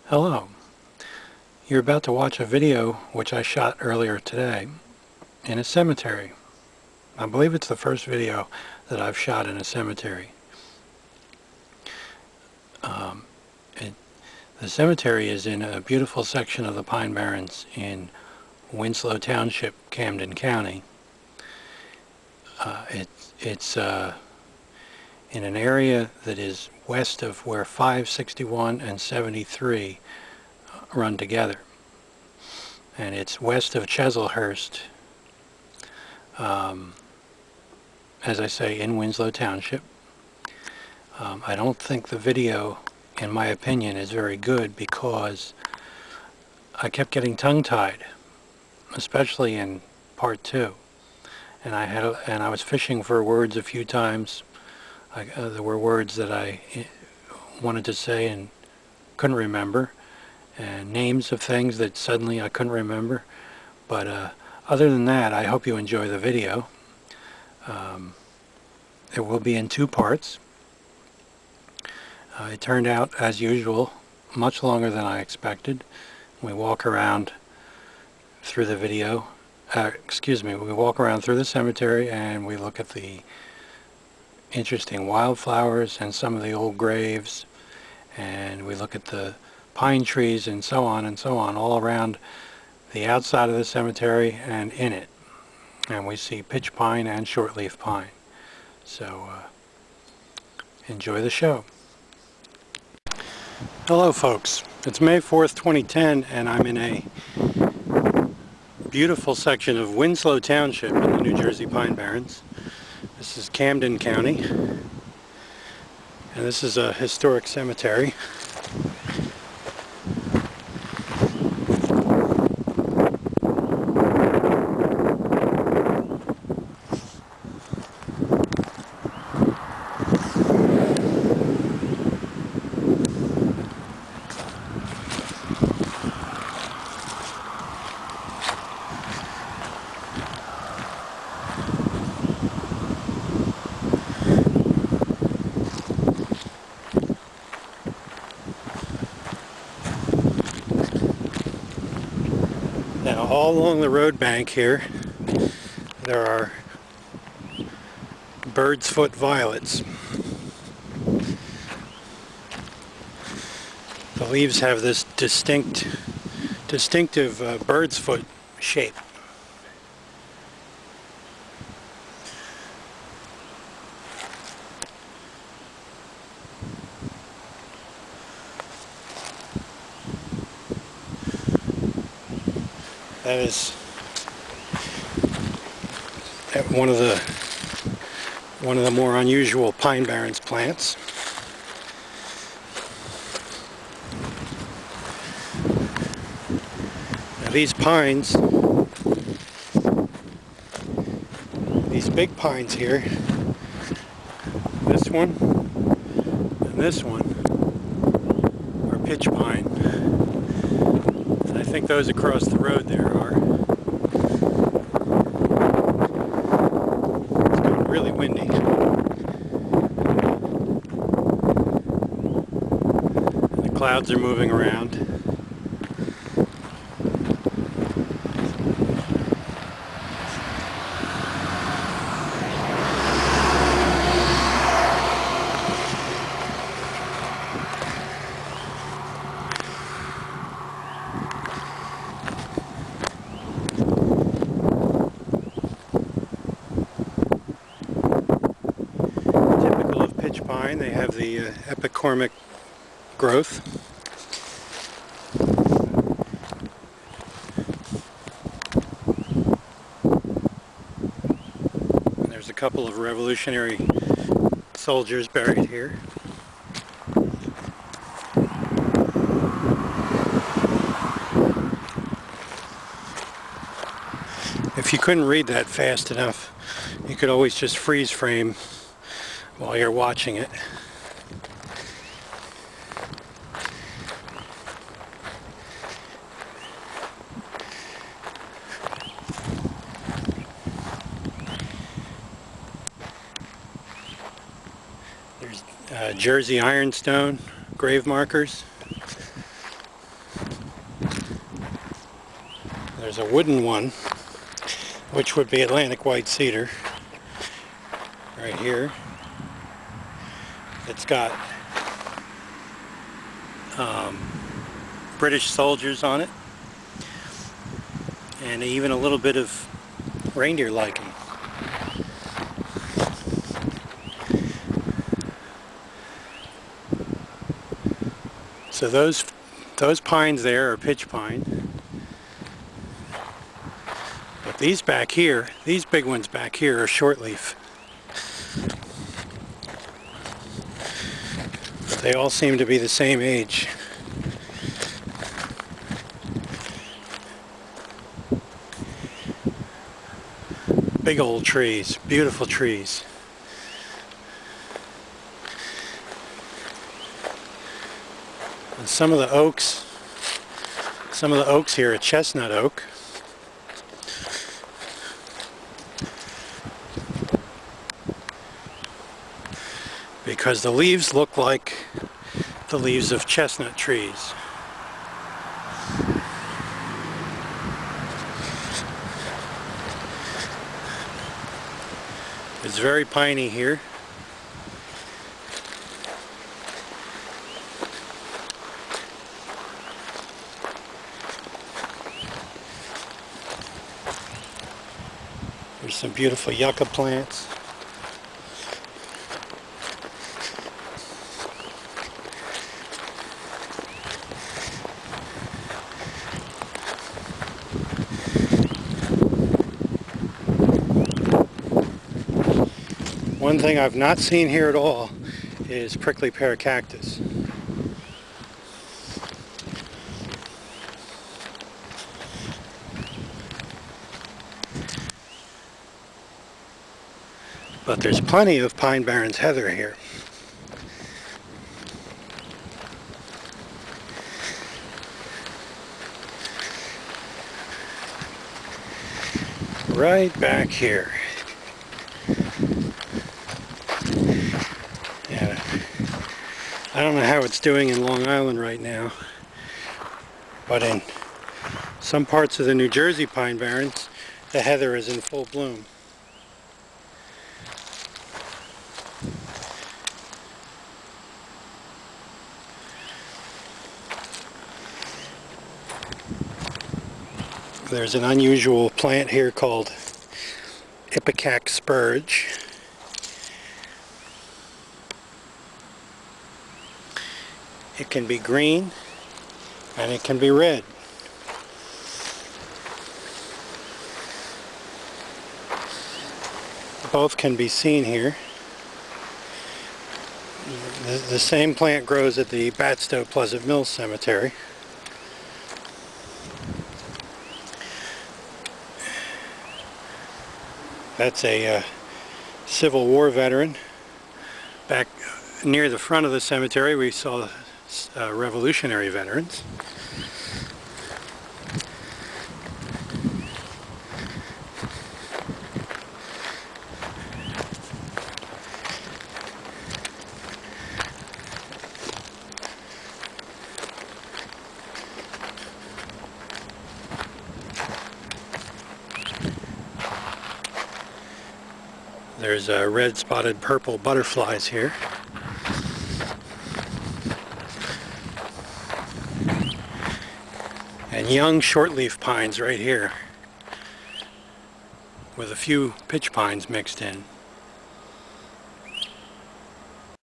Hello. You're about to watch a video which I shot earlier today in a cemetery. I believe it's the first video that I've shot in a cemetery. The cemetery is in a beautiful section of the Pine Barrens in Winslow Township, Camden County. It's in an area that is west of where 561 and 73 run together, and it's west of Chislehurst, as I say, in Winslow Township. I don't think the video, in my opinion, is very good because I kept getting tongue-tied, especially in part 2, and I was fishing for words a few times. There were words that I wanted to say and couldn't remember, and names of things that suddenly I couldn't remember. But other than that, I hope you enjoy the video. It will be in 2 parts. It turned out, as usual, much longer than I expected. We walk around through the video. We walk around through the cemetery and we look at the interesting wildflowers and some of the old graves, and we look at the pine trees and so on all around the outside of the cemetery and in it, and we see pitch pine and shortleaf pine. So enjoy the show. Hello folks, it's May 4th 2010 and I'm in a beautiful section of Winslow Township in the New Jersey Pine Barrens. This is Camden County, and this is a historic cemetery. Now, all along the road bank here, there are bird's foot violets. The leaves have this distinctive bird's foot shape. That is one of the more unusual Pine Barrens plants. Now these pines, these big pines here, this one and this one are pitch pine. I think those across the road there are. It's getting really windy. The clouds are moving around. Pine, they have the epicormic growth. And there's a couple of Revolutionary soldiers buried here. If you couldn't read that fast enough, you could always just freeze frame while you're watching it. There's Jersey ironstone grave markers. There's a wooden one, which would be Atlantic white cedar, right here. It's got British soldiers on it, and even a little bit of reindeer lichen. So those pines there are pitch pine. But these back here, these big ones back here are shortleaf. They all seem to be the same age. Big old trees, beautiful trees. And some of the oaks here are chestnut oak. Because the leaves look like the leaves of chestnut trees. It's very piney here. There's some beautiful yucca plants. One thing I've not seen here at all is prickly pear cactus. But there's plenty of pine barrens heather here. Right back here. Yeah, I don't know how it's doing in Long Island right now, but in some parts of the New Jersey pine barrens, the heather is in full bloom. There's an unusual plant here called ipecac spurge. It can be green and it can be red. Both can be seen here. The same plant grows at the Batstow Pleasant Mills Cemetery. That's a Civil War veteran. Back near the front of the cemetery we saw Revolutionary veterans. There's red spotted purple butterflies here. And young shortleaf pines right here with a few pitch pines mixed in.